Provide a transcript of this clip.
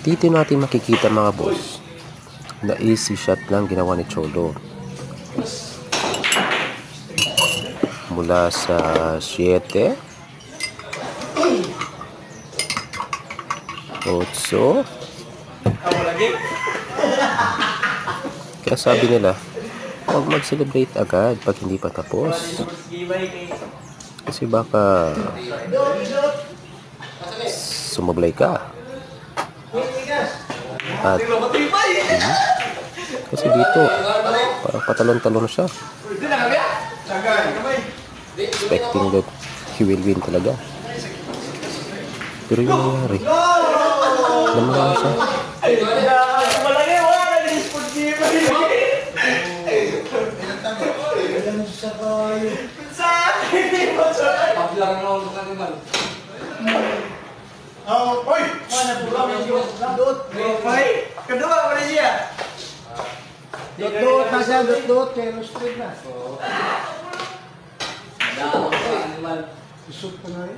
Dito natin makikita mga boss na easy shot lang ginawa ni Cholo. Mula sa 7, 8. Kaya sabi nila, huwag mag-celebrate agad pag hindi pa tapos. Kasi baka sumablay ka. At kasi dito parang patalon-talon siya, expecting that he will win talaga. Pero yung nangyari, naman siya. Oh, oi! Mana pulang dot. Oi, kedua mana dia? Dot masih dot terus straight na. Ada animal. Isut pa na